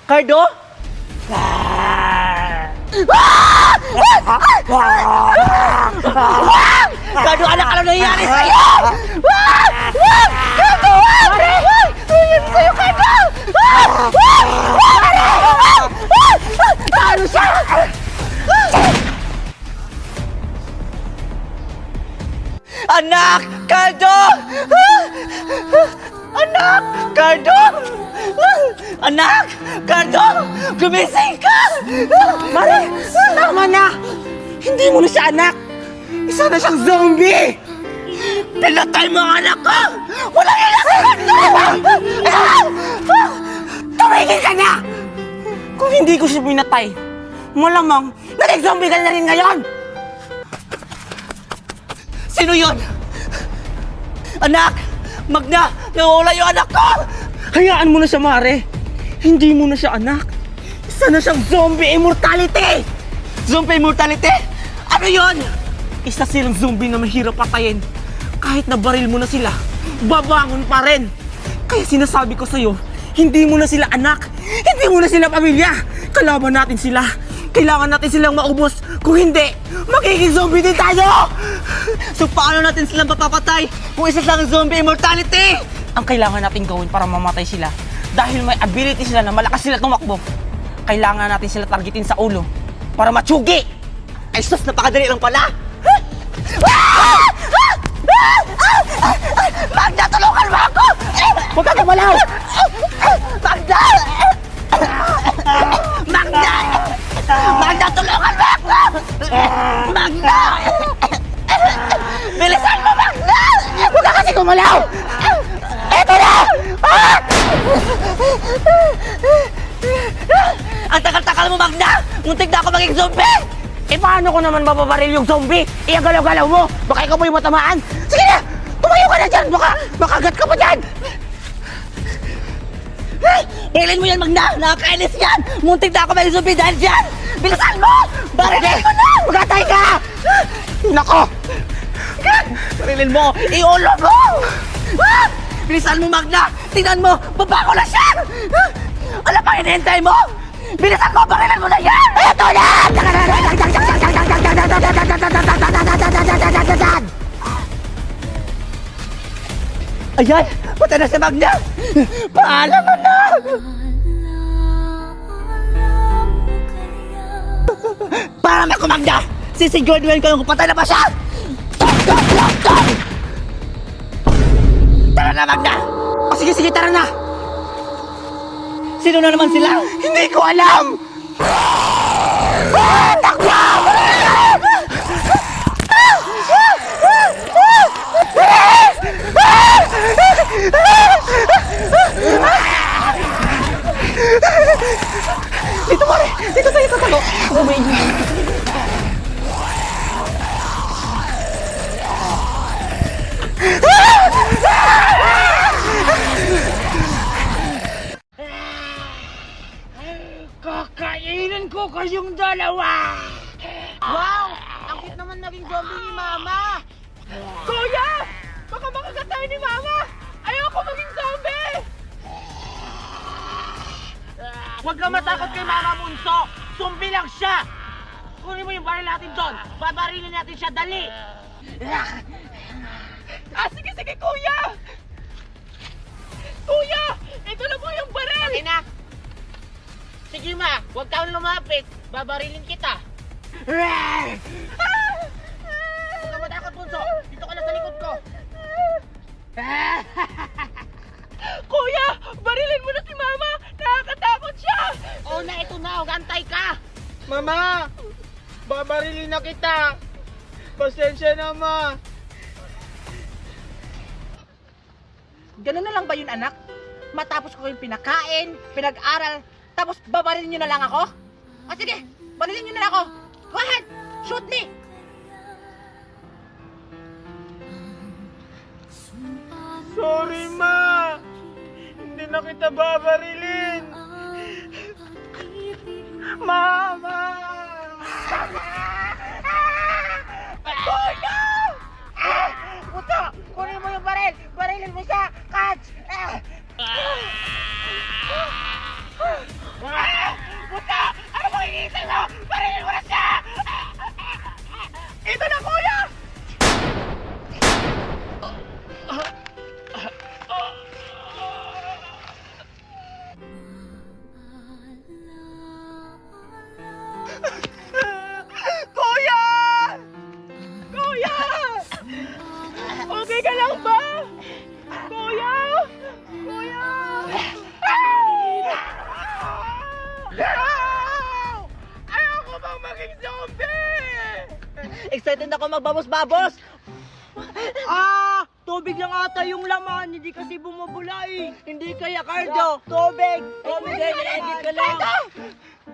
Cardo? Cardo, anak, ano nangyayari sa'yo? Cardo! Nangyayari sa'yo, Cardo! Ano siya? Anak! Cardo! Anak! Cardo! Anak! Cardo! Gumising ka! Mare, tama na! Hindi mo na siya anak! Isa na siyang zombie! Pinatay mo ang anak ko! Walang ilang Cardo! Tumigil ka na! Kung hindi ko siya pinatay, malamang naging zombie ka na rin ngayon! Sino yun? Anak! Magna! Nawawala yung anak ko! Hayaan mo na siya, Mare! Hindi mo na siya anak! Isa na siyang zombie immortality! Zombie immortality? Ano yun? Isa silang zombie na mahirap patayin. Kahit na baril mo na sila, babangon pa rin! Kaya sinasabi ko sa'yo, hindi mo na sila anak! Hindi mo na sila pamilya! Kalaban natin sila! Kailangan natin silang maubos! Kung hindi, magiging zombie din tayo! So paano natin silang mapapatay kung isa silang zombie immortality? Ang kailangan natin gawin para mamatay sila, dahil may ability sila na malakas sila tumakbo, kailangan natin sila targetin sa ulo para matsugi! Ay sus, napakadali lang pala! Magda, tulungan mo ako! Huwag ka gumalaw! Magda! Magda! Magda, tulungan mo ako! Magda! Bilisan mo, Magda! Huwag ka kasi gumalaw! Eto na! Ang tagal-tagal mo, Magda! Muntik na ako maging zombie! Eh paano ko naman mababaril yung zombie? Iyagalaw-galaw mo! Baka ikaw mo yung matamaan! Sige na! Tumayo ka na dyan! Baka makagat ka pa dyan! Barilin mo yan, Magda! Nakakainis yan! Muntik na ako maging zombie dahil dyan! Bilisan mo! Barilin mo na! Magatay ka! Nako! Barilin mo! Iulo mo! Bilisan mo, Magda! Tingnan mo! Babago na siya! Ano pang hinihintay mo? Bilisan mo! Barilin mo na yan! Eto na! Ayan! Patay na si Magda! Paalam mo na! Para ako, Magda! Sisiguraduhin ko yung patay na ba siya! Tok! Tara na, Magda! O sige, tara na! Sino na naman sila? Hindi ko alam! Takbo! Dito, Mare! Dito tayo tatago! Kakainin ko kayong dalawa! Wow! Ang cute naman naging zombie ni Mama! Kuya! Baka makagat tayo ni Mama! Ayoko maging zombie! Huwag ka matakot kay Mama Bunso! Zombie lang siya! Kunin mo yung baril natin doon! Babarilin natin siya, dali! Sige, Kuya! Kuya! Ito na po yung baril! Okay na? Sige Ma, huwag kang lumapit. Babarilin kita. Huwag kang matakot, Bunso. Dito ka na sa likod ko. Kuya! Barilin mo na si Mama! Nakakatakot siya! Oo na, ito na. Gantay ka. Mama! Babarilin na kita! Pasensya na, Ma! Ganun na lang ba yun, anak? Matapos ko kayong pinakain, pinag-aral, tapos babarilin nyo na lang ako? O sige, barilin nyo na lang ako. Go ahead, shoot me! Sorry, Ma! Hindi na kita babarilin! Mama! Kuya! Puto, kunin mo yung baril! Barilin mo siya! Catch! Kuya! Kuya! Okay ka lang ba? Kuya! Kuya! Ayoko bang maging zombie! Excited ako magbabos-babos! Tubig lang ata yung laman, hindi kasi bumubula eh. Hindi kaya, Cardo. Tubig! Tubig din, edit ka lang.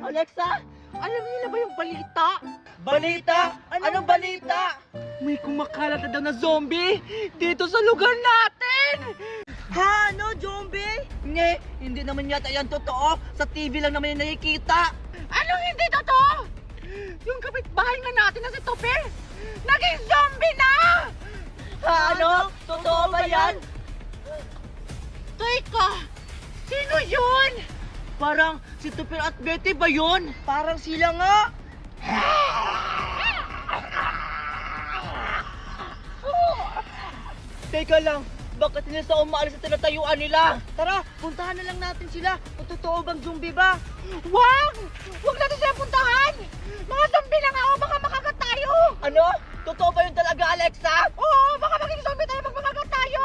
Alexa, Alam niyo na ba yung balita? balita! Anong balita? May kumakalat na daw na zombie dito sa lugar natin! Ha? Ano, zombie? Hindi naman yata yan totoo. Sa TV lang naman yung nakikita. Anong hindi totoo? Yung kapitbahay nga natin na si Topper, naging zombie na! Ha, ano? Totoo ba yan? Teka, sino yun? Parang si Tupir at Betty ba yun? Parang sila nga. Teka lang, bakit hindi sa umaalis sa tinatayuan nila? Tara, puntahan na lang natin sila. Kung totoo bang zombie ba? Wag! Wag natin sila puntahan! Mga zombie lang ako, baka makagat tayo! Ano? Totoo ba yun talaga, Alexa? Oo, baka maging zombie tayo pag makagat tayo!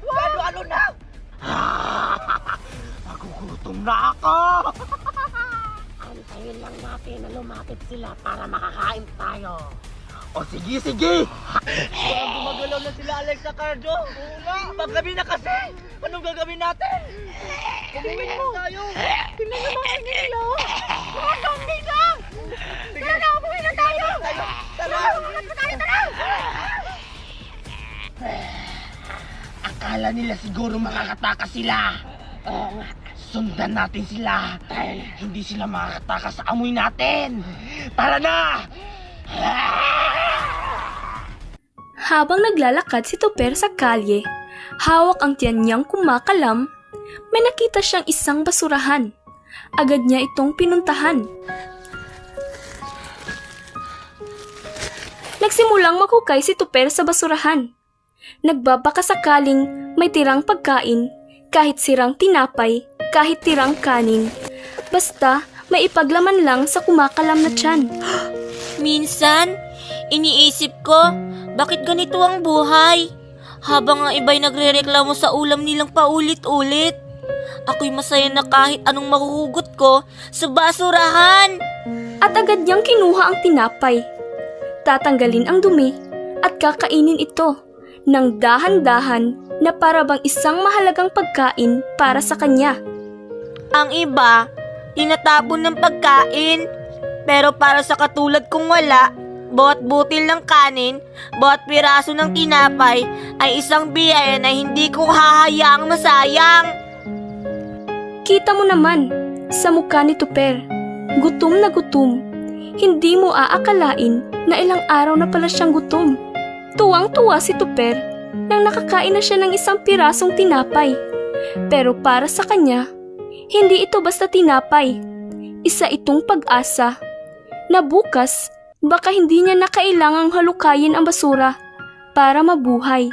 Wag! Ano na? Nagugutom na ako! Antayin lang natin na lumapit sila para makakain tayo. O sige, sige! Parang gumagalaw na sila, Alexa, Cardo. Oo nga. Paggabi na kasi. Anong gagawin natin? Umuwi na tayo. Tingnan naman kayo nila! Mga zombie lang! Tara na, umuwi na tayo! Tara! Makagat pa tayo, tara! Akala nila siguro makakatakas sila. Sundan natin sila dahil hindi sila makakatakas sa amoy natin. Tara na! Habang naglalakad si Tupper sa kalye, hawak ang tiyan niyang kumakalam, may nakita siyang isang basurahan. Agad niya itong pinuntahan. Nagsimulang maghukay si Tupper sa basurahan. Nagbabaka sakaling may tirang pagkain, kahit sirang tinapay, kahit tirang kanin. Basta may ipaglaman lang sa kumakalam na tiyan. Minsan, iniisip ko, bakit ganito ang buhay? Habang ang iba'y nagrereklamo sa ulam nilang paulit-ulit. Ako'y masaya na kahit anong mahuhugot ko sa basurahan. At agad niyang kinuha ang tinapay. Tatanggalin ang dumi at kakainin ito ng dahan-dahan na para bang isang mahalagang pagkain para sa kanya. Ang iba, tinatapon ng pagkain. Pero para sa katulad kong wala, bawat butil ng kanin, bawat piraso ng tinapay ay isang biyaya na hindi ko hahayaang masayang. Kita mo naman, sa mukha ni Tupper, gutom na gutom. Hindi mo aakalain na ilang araw na pala siyang gutom. Tuwang-tuwa si Tupper nang nakakain na siya ng isang pirasong tinapay. Pero para sa kanya, hindi ito basta tinapay. Isa itong pag-asa na bukas baka hindi niya na kailangang halukayin ang basura para mabuhay.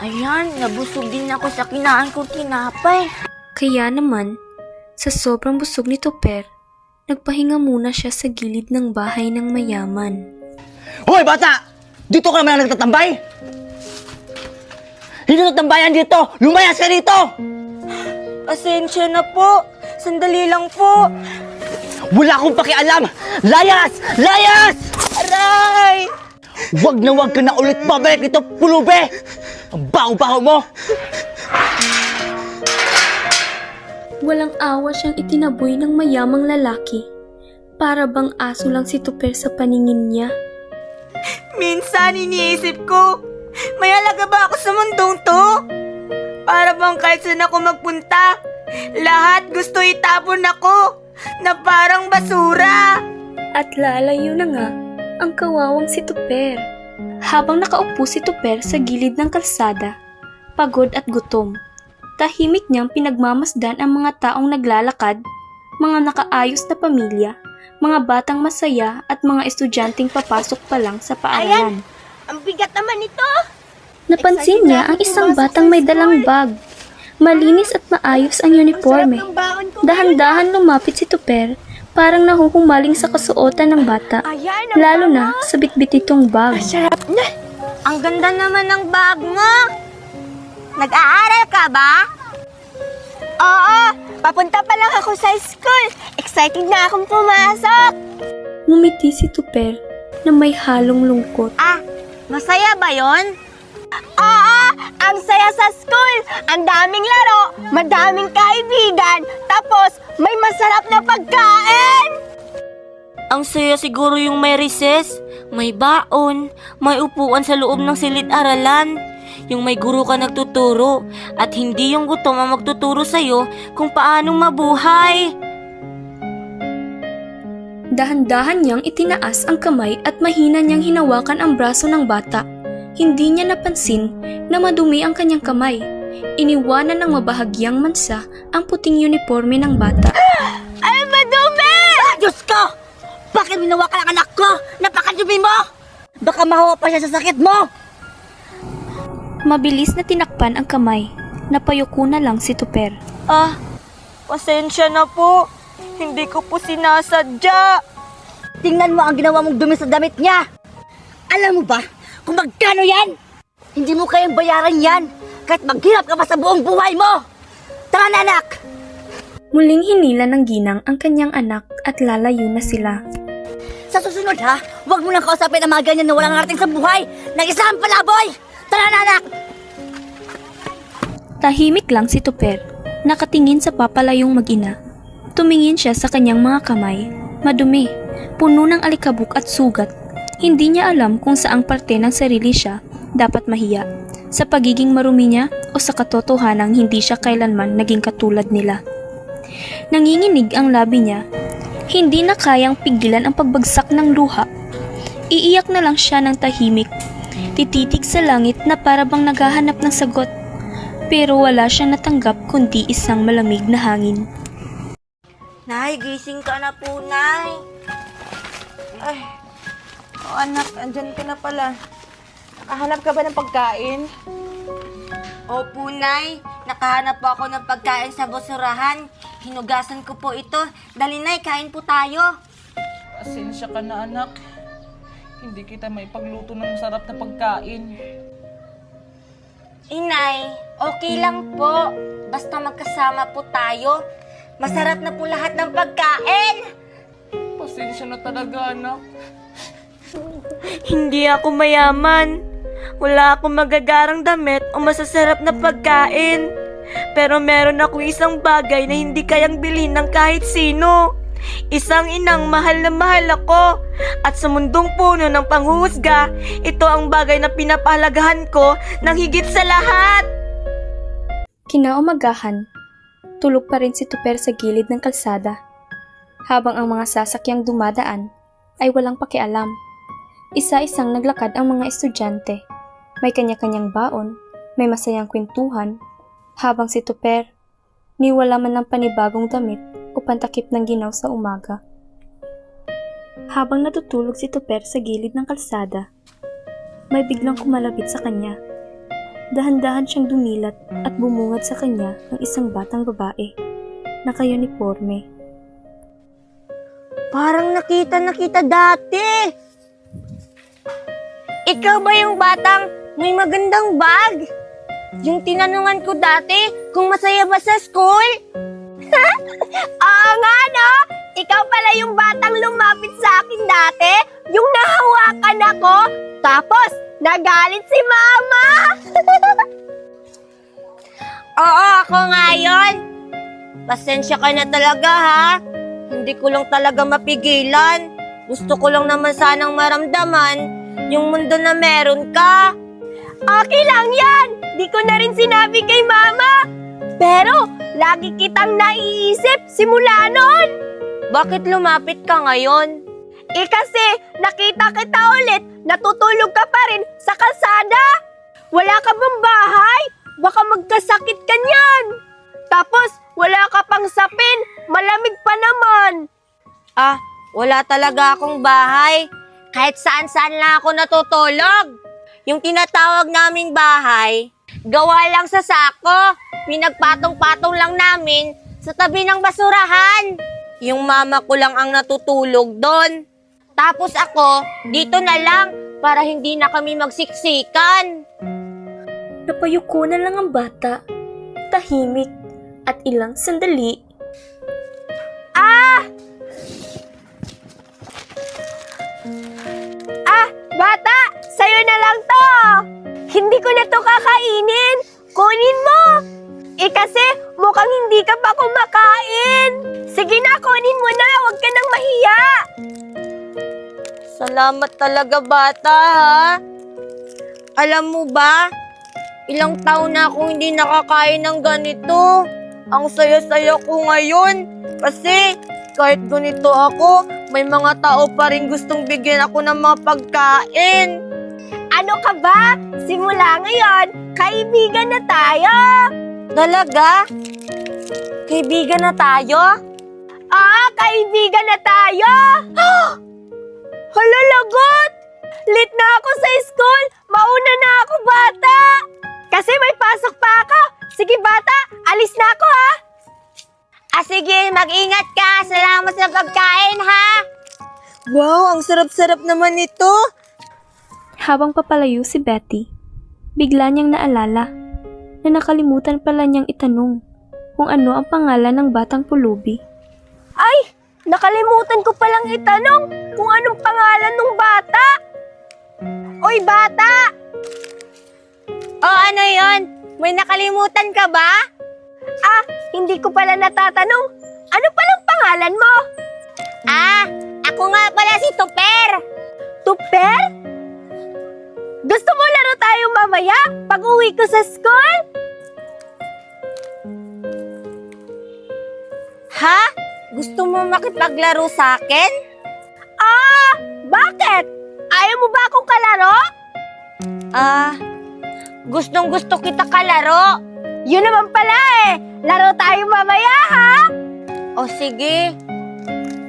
Ayan, nabusog din ako sa kinain kong tinapay. Kaya naman, sa sobrang busog ni Tupper, nagpahinga muna siya sa gilid ng bahay ng mayaman. Hoy, bata! Dito ka naman nagtatambay? Hindi nagtambayan dito! Lumayas ka dito! Pasensya na po. Sandali lang po. Wala akong pakialam! Layas! Layas! Aray! Wag ka na ulit babalik dito, pulube! Ang baho-baho mo! Walang awa siyang itinaboy ng mayamang lalaki. Para bang aso lang si Tupper sa paningin niya. Minsan iniisip ko, may halaga ba ako sa mundong to? Para bang kahit saan ako magpunta, lahat gusto itapon ako na parang basura. At lalayo na nga ang kawawang si Tupper. Habang nakaupo si Tupper sa gilid ng kalsada, pagod at gutom, tahimik niyang pinagmamasdan ang mga taong naglalakad, mga nakaayos na pamilya, mga batang masaya at mga estudyanteng papasok pa lang sa paaralan. Ang bigat naman ito. Napansin niya ang isang batang may dalang bag. Malinis at maayos ang uniforme. Dahan-dahan lumapit si Tuper, parang nahuhumaling sa kasuotan ng bata, lalo na sa bitbit nitong bag. Ang ganda naman ng bag mo. Nag-aaral ka ba? Oo, papunta pa lang ako sa school. Excited na akong pumasok. Ngumiti si Tuper na may halong lungkot. Masaya ba yon? Oo, ang saya sa school. Ang daming laro, madaming kaibigan, tapos may masarap na pagkain. Ang saya siguro yung may recess, may baon, may upuan sa loob ng silid-aralan. Yung may guro ka nagtuturo at hindi yung gutom ang magtuturo sa'yo kung paanong mabuhay. Dahan-dahan niyang itinaas ang kamay at mahina niyang hinawakan ang braso ng bata. Hindi niya napansin na madumi ang kanyang kamay. Iniwanan ng mabahagyang mansa ang puting uniforme ng bata. Ay, madumi! Diyos ko! Bakit minawakan ang anak ko? Napakadumi mo! Baka mahawa pa siya sa sakit mo! Mabilis na tinakpan ang kamay. Napayuko na lang si Tuper. Pasensya na po. Hindi ko po sinasadya. Tingnan mo ang ginawa mong dumi sa damit niya. Alam mo ba kung magkano yan? Hindi mo kayang bayaran yan kahit maghirap ka pa sa buong buhay mo. Tara na, anak! Muling hinila ng ginang ang kanyang anak at lalayo na sila. Sa susunod ha, huwag mo nang kausapin ang mga ganyan na walang harating sa buhay. Nag-isang palaboy! Tara na, anak! Tahimik lang si Tuper, nakatingin sa papalayong mag-ina. Tumingin siya sa kanyang mga kamay, madumi, puno ng alikabok at sugat. Hindi niya alam kung saang parte ng sarili siya dapat mahiya, sa pagiging marumi niya o sa katotohanang hindi siya kailanman naging katulad nila. Nanginginig ang labi niya, hindi na kayang pigilan ang pagbagsak ng luha. Iiyak na lang siya ng tahimik, tititig sa langit na para bang naghahanap ng sagot, pero wala siyang natanggap kundi isang malamig na hangin. Nay, gising ka na po, Nay. Ay, anak, andyan ka na pala. Nakahanap ka ba ng pagkain? Opo, Nay. Nakahanap po ako ng pagkain sa basurahan. Hinugasan ko po ito. Dali, Nay, kain po tayo. Pasensya ka na, anak. Hindi kita may pagluto ng masarap na pagkain. Inay, okay lang po. Basta magkasama po tayo. Masarap na po lahat ng pagkain. Pasensya na talaga, anak. Hindi ako mayaman. Wala akong magagarang damit o masasarap na pagkain. Pero meron ako isang bagay na hindi kayang bilhin ng kahit sino. Isang inang mahal na mahal ako. At sa mundong puno ng panghuhusga, ito ang bagay na pinapahalagahan ko ng higit sa lahat. Kinaumagahan, tulog pa rin si Tuper sa gilid ng kalsada, habang ang mga sasakyang dumadaan ay walang pakialam. Isa-isang naglakad ang mga estudyante. May kanya-kanyang baon, may masayang kwentuhan, habang si Tuper, niwala man ng panibagong damit o pantakip ng ginaw sa umaga. Habang natutulog si Tuper sa gilid ng kalsada, may biglang kumalapit sa kanya. Dahan-dahan siyang dumilat at bumungad sa kanya ng isang batang babae, naka-uniforme. Parang nakita dati. Ikaw ba yung batang may magandang bag? Yung tinanungan ko dati kung masaya ba sa school? Oo nga, no? Ikaw pala yung batang lumapit sa akin dati? Yung nahawakan ako? Tapos, nagalit si Mama? Oo, ako nga yun. Pasensya ka na talaga, ha? Hindi ko lang talaga mapigilan. Gusto ko lang naman sanang maramdaman yung mundo na meron ka. Okay lang yan! Di ko na rin sinabi kay Mama. Pero, lagi kitang naiisip simula noon. Bakit lumapit ka ngayon? Kasi nakita kita ulit, natutulog ka pa rin sa kalsada. Wala ka bang bahay? Baka magkasakit ka niyan. Tapos, wala ka pang sapin, malamig pa naman. Wala talaga akong bahay. Kahit saan-saan lang ako natutulog. Yung tinatawag naming bahay, gawa lang sa sako. pinagpatong-patong lang namin sa tabi ng basurahan. Yung mama ko lang ang natutulog doon. Tapos ako, dito na lang para hindi na kami magsiksikan. Napayuko na lang ang bata, tahimik, at ilang sandali. Bata, sa'yo na lang to. Hindi ko na to kakainin. Kunin mo. Kasi mukhang hindi ka pa kumakain. Sige na, kunin mo na. Huwag ka nang mahiya. Salamat talaga, bata, ha? Alam mo ba, ilang taon na akong hindi nakakain ng ganito. Ang saya-saya ko ngayon. Kasi kahit ganito ako, may mga tao pa rin gustong bigyan ako ng mga pagkain. Ano ka ba? Simula ngayon, kaibigan na tayo. Talaga? Kaibigan na tayo? Kaibigan na tayo. Hala, lagot! Late na ako sa school. Mauna na ako, bata. Kasi may pasok pa ako. Sige, bata, alis na ako, ha? Sige, mag-ingat ka. Salamat sa pagkain, ha? Wow, ang sarap-sarap naman ito. Habang papalayo si Betty, bigla niyang naalala na nakalimutan pala niyang itanong kung ano ang pangalan ng batang pulubi. Ay, nakalimutan ko palang itanong kung anong pangalan ng bata. Oy, bata! Ano yon? May nakalimutan ka ba? Hindi ko pala natatanong. Ano palang pangalan mo? Ako nga pala si Tuper. Tuper? Gusto mo laro tayo mamaya pag uwi ko sa school? Ha? Gusto mo makipaglaro sa akin? Bakit? Ayaw mo ba akong kalaro? Gustong gusto kita kalaro. Yun naman pala eh. Laro tayo mamaya, ha? O sige.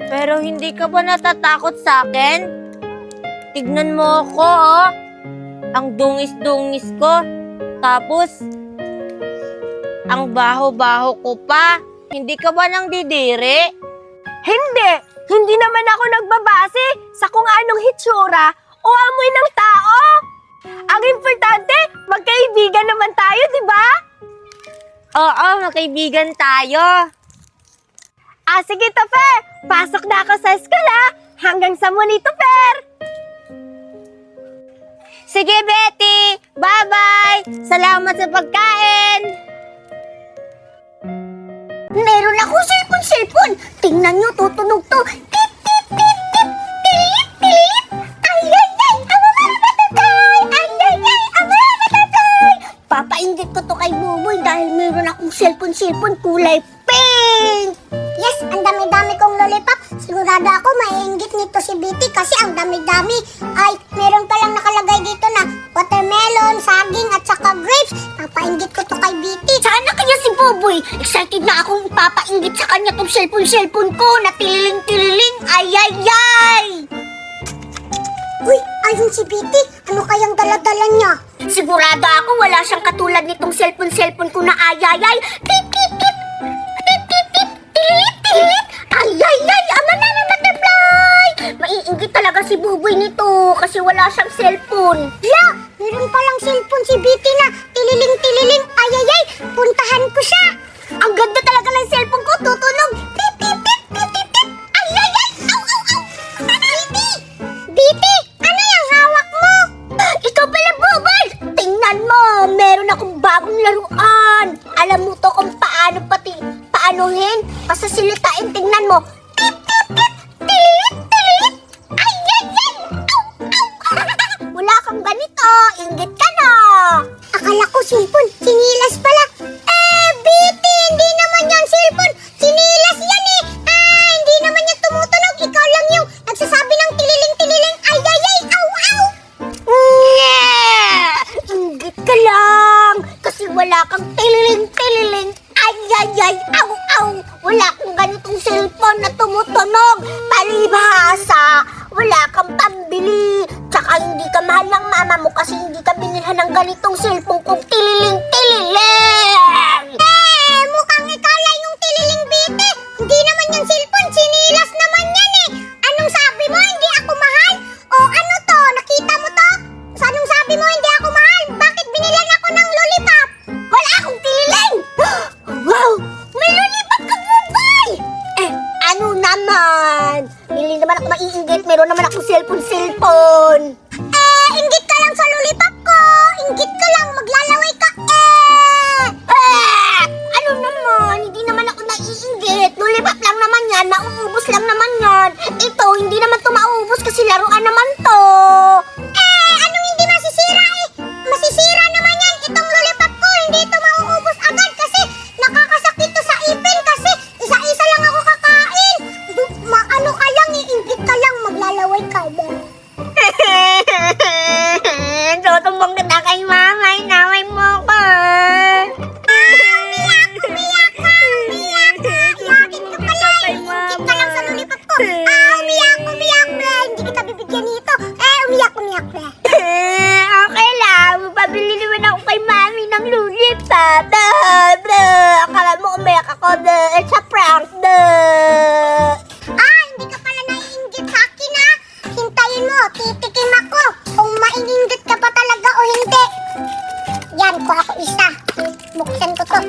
Pero hindi ka ba natatakot sa akin? Tignan mo ako, oh. Ang dungis-dungis ko. Tapos, ang baho-baho ko pa. Hindi ka ba nang didiri? Hindi. Hindi naman ako nagbabase sa kung anong hitsura o amoy ng tao. Ang importante, magkaibigan naman tayo, di ba? Oo, magkaibigan tayo. Sige, Tuper. Pasok na ako sa school, ha? Hanggang sa muli, Tuper. Sige, Betty. Bye-bye. Salamat sa pagkain. Meron ako cellphone. Tingnan nyo, tutunog to. Tip, tip, tip, tip. Tilip, tilip. Ay, ay, ay. Amara matatay. Ay, ay, ay. Amara matatay. Papainggit ko to kay Buboy dahil meron akong cellphone kulay pink. Yes, ang dami-dami kong lollipop. Sigurado ako maiinggit nito si Betty kasi ang dami-dami. Ay, meron palang nakalagay dito na watermelon, saging at saka grapes. Papainggit ko to kay Betty. Sana kanya si Buboy. Excited na akong papainggit sa kanya tong cellphone ko na tililing-tililing. Ay, ay, ay! Uy, ayun si Betty. Ano kayang dala-dala niya? Sigurado ako wala siyang katulad nitong cellphone ko na ay, ay, ay. Tip, tip, tip. Tip, tip, tip. Tilip, tilip. Ay, ay, ay. Ama na ng butterfly. Maiinggit talaga si Buboy nito kasi wala siyang cellphone. La, meron palang cellphone si Betty na tililing-tililing. Ay, ay, ay. Puntahan ko siya. Ang ganda talaga ng cellphone ko. Tutunog. Tip, tip, tip, tip, tip, tip. Ay, ay, ay. Au, au, au. Betty! Betty! Ano yung hawak mo? Ikaw pala, Buboy! Tingnan mo, meron akong bagong laruan. Alam mo to kung paanohin? Pasasilitain, tingnan mo. Tip, tip, tip, tilip, tilip. Ay, ay, ay. Au, au. Wala kang ganito, inggit ka na. Akala ko cellphone, sinilas pala. Betty, hindi naman yan cellphone. Sinilas yan eh. Hindi naman yan tumutunog. Ikaw lang yung nagsasabi ng tililing-tililing. Ay, ay, ay, au, au. Inggit ka lang. Kasi wala kang tililing-tililing. Ay, ay, ay, au, au. Wala kang ganitong cellphone na tumutunog. Palibhasa. Wala kang pambili. Tsaka hindi ka mahal ng mama mo kasi hindi ka binilhan ng ganitong cellphone kung tililing-tililing. Mukhang ikaw lang yung tililing biti. Hindi naman yung cellphone, sinilas naman yan eh. Anong sabi mo, hindi ako mahal? O ano to, nakita mo to? So, anong sabi mo, hindi ako mahal? Bakit binilan ako ng lollipop? Wala akong tililing! Wow! May lollipop ka, Boboy! Ano naman? Hindi naman ako maiinggit, meron naman akong cellphone. Inggit ka lang sa lollipop ko! Inggit ka lang, maglalaway ka! Ano naman? Hindi naman ako naiinggit. Lollipop lang naman yan, mauubos lang naman yan. Ito, hindi naman to mauubos kasi laruan naman to. Anong hindi masisira eh? Masisira naman yan, itong lollipop ko. Hindi ito mauubos agad kasi nakakasakit to sa ipin kasi isa-isa lang ako kakain. Ano ka lang, iinggit ka lang, maglalaway ka ba? Tutumbong kita kay mama, inaway mo ko. Umiyak ka. Yakit ka pala, iinggit ka lang sa lollipop ko. Umiyak, hindi kita bibigyan nito. Umiyak, okay lang, pabili naman ako kay mami ng lollipop. Akala mo umiyak ako, it's a prank. Hindi ka pala naiinggit sa akin ha. Hintayin mo, titikim ako kung maiinggit ka pa talaga o hindi. Yan, kuha ko isa. Buksan ko to.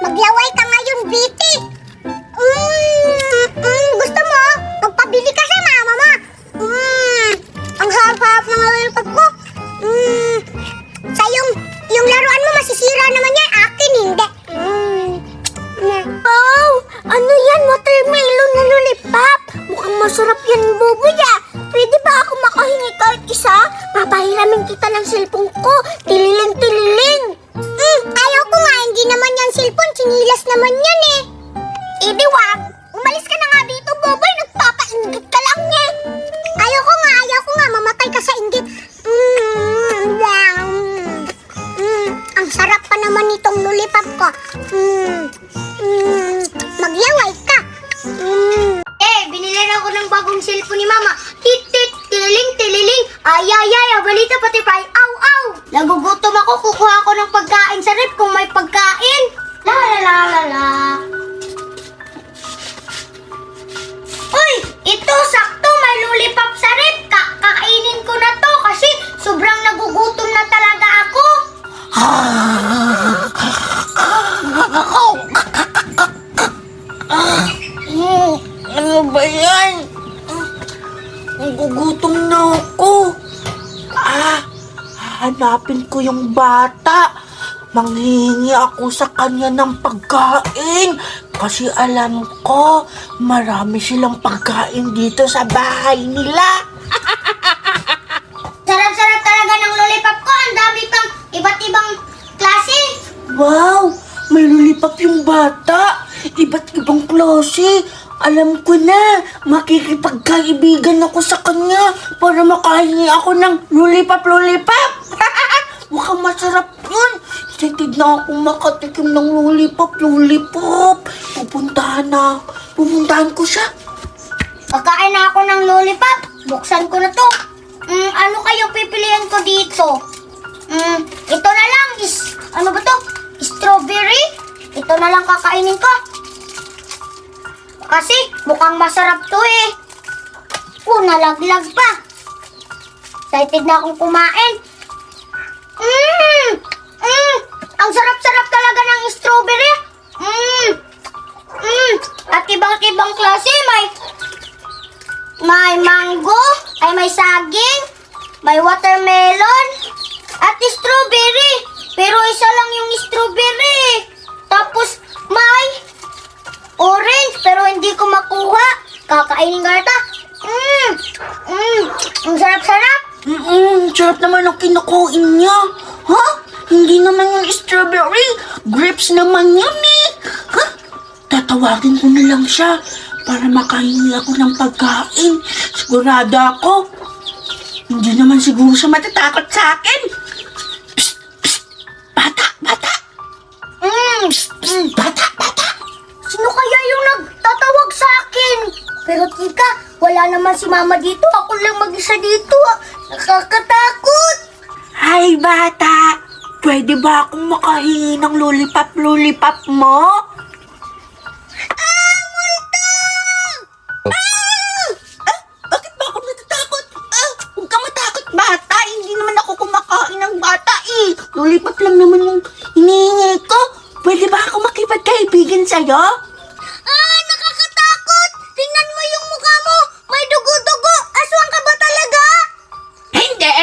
Maglaway ka ngayon, Biti. Gusto mo? Magpabili ka sa mama mo. Ang harap-harap ng lollipop ko. Sa yung laruan mo, masisira naman yan. Akin, hindi. Oh, ano yan? Watermelon na lollipop. Mukhang masarap yan, Buboy ah. Pwede ba ako makahingi kahit isa? Papahiramin kita ng cellphone ko. Tililing. Ayaw ko nga, hindi naman yan cellphone. Sinilas naman yan eh. Di wag. Umalis ka na nga dito, Buboy. Nagpapainggit ka lang eh. Ayaw ko nga. Mamatay ka sa inggit. Ang sarap pa naman nitong lollipop ko. Maglaway ka. Binili ako ng bagong cellphone ni Mama. Tit, tililing. Ay, balita pati fry. Aw. Nagugutom ako, kukuha ako ng pagkain sa rep kung may pagkain. La. Uy, ito sakto, may lollipop sa rep. Kakainin ko na to kasi sobrang nagugutom na talaga ako. Ano ba yan? Nagugutom na ako. Hanapin ko yung bata. Manghihingi ako sa kanya ng pagkain. Kasi alam ko, marami silang pagkain dito sa bahay nila. Sarap-sarap talaga ng lollipop ko. Ang dami pang iba't ibang klase. Wow! May lollipop yung bata. Iba't ibang klase. Alam ko na, makikipagkaibigan ako sa kanya para makahingi ako ng lollipop. Mukhang masarap yun. Excited na ako makatikim ng lollipop. Pupuntahan ko siya. Pagkain na ako ng lollipop. Buksan ko na to. Ano kayo pipilian ko dito? Ito na lang. Ano ba to? Strawberry? Ito na lang kakainin ko. Kasi mukhang masarap to eh. Nalaglag pa. Excited na akong kumain. Ang sarap-sarap talaga ng strawberry. At ibang klase. May mango, may saging, may watermelon, at strawberry. Pero isa lang yung strawberry. Tapos may orange, pero hindi ko makuha. Kakainin ka ata. Ang sarap-sarap. Sarap naman ang kinukuin niya. Ha? Hindi naman yung strawberry. Grapes naman yun eh. Ha? Tatawagin ko na lang siya para makahingi ako ng pagkain. Sigurado ako. Hindi naman siguro siya matatakot sa akin. Psst! Bata! Bata! Sino kaya yung nagtatawag sa akin? Pero tika, wala naman si Mama dito. Ako lang mag-isa dito. Nakakatakot. Hi, Hey bata, pwede ba akong makahingi ng lollipop mo? Bakit ba ako natatakot? Huwag ka matakot bata, hindi naman ako kumakain ng bata eh. Lollipop lang naman yung hinihingi ko. Pwede ba ako makipagkaibigan sa'yo? Nakakatakot! Tingnan mo yung mukha mo! May dugo-dugo! Aswang ka ba talaga? Hindi!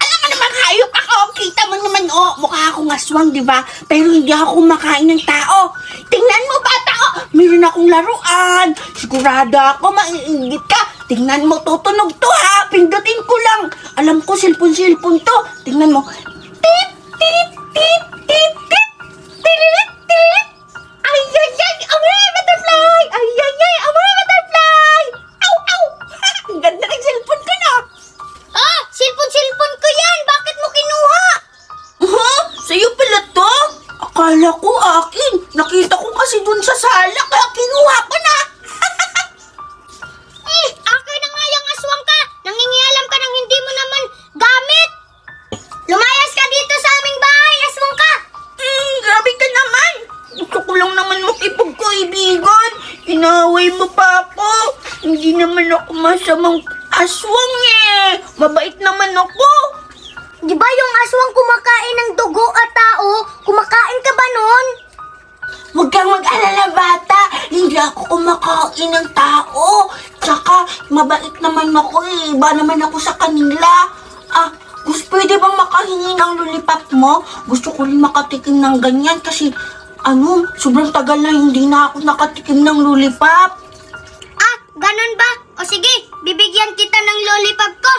Alam mo naman, hayop ako! Kita mo naman, mukha akong aswang, di ba? Pero hindi ako kumakain ng tao. Tingnan mo, bata, meron akong laruan. Sigurado ako, maiingit ka. Tingnan mo, tutunog to, ha? Pindutin ko lang. Alam ko, cellphone to. Tingnan mo. Tip, tip, tip, tip, tip. Tililit, tililit. Ay, away, butterfly! Ay, away, butterfly! Ow, ow! Ang ganda ng cellphone ko na! Cellphone ko yan! Bakit mo kinuha? Sa'yo pala to? Akala ko akin. Nakita ko kasi dun sa sala, kaya kinuha ko na. Akin na nga yung aswang ka! Nangingialam ka nang hindi mo naman gamit! Lumayas ka dito sa aming bahay, aswang ka! Grabe ka naman! Gusto ko lang naman makipagkaibigan. Inaway mo pa ako. Hindi naman ako masamang aswang eh. Mabait naman ako. Di ba yung aswang kumakain ng dugo at tao? Kumakain ka ba nun? Huwag kang mag-alala bata. Hindi ako kumakain ng tao. Tsaka mabait naman ako eh. Iba naman ako sa kanila. Pwede bang makahingi ng lollipop mo? Gusto ko rin makatikim ng ganyan kasi sobrang tagal na hindi na ako nakatikim ng lollipop. Ganun ba? O sige, bibigyan kita ng lollipop ko.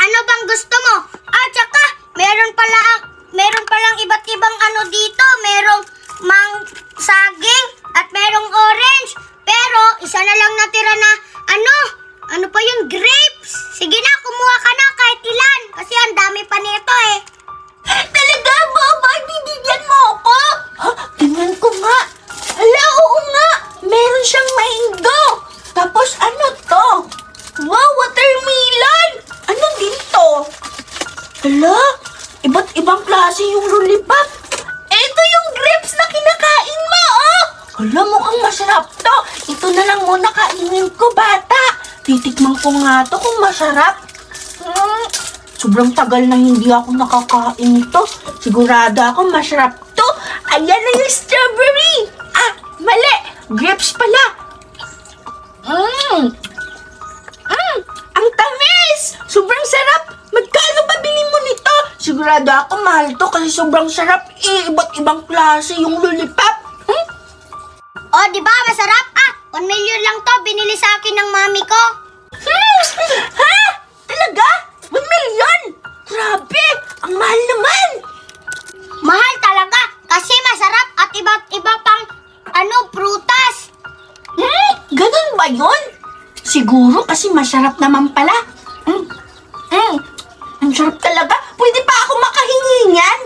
Ano bang gusto mo? Tsaka, meron palang iba't ibang dito. Merong saging at merong orange. Pero, isa na lang natira na, ano pa yun? Grapes. Sige na, kumuha ka na kahit ilan. Kasi ang dami pa nito eh. Talaga, Baba? Bibigyan mo ako? Tingnan ko nga. Hala, oo nga. Meron siyang mango. Tapos ano to? Wow, watermelon! Ano dito? Hala, iba't ibang klase yung lollipop. Ito yung grapes na kinakain mo, Hala, mukhang masarap to. Ito na lang muna kainin ko, bata. Titikman ko nga to kung masarap. Sobrang tagal na hindi ako nakakain ito. Sigurado ako masarap to. Ayan na yung strawberry. Mali. Grapes pala. Ang tamis! Sobrang sarap! Magkano ba bili mo nito? Sigurado ako mahal to kasi sobrang sarap iba't ibang klase yung lollipop. Di ba? Masarap? 1 million lang to. Binili sa akin ng mami ko. Ha? Talaga? 1 million? Grabe! Ang mahal naman! Mahal talaga kasi masarap at iba't iba pang prutas. Ganun ba yun? Siguro kasi masarap naman pala. Ang sarap talaga. Pwede pa ako makahingi niyan?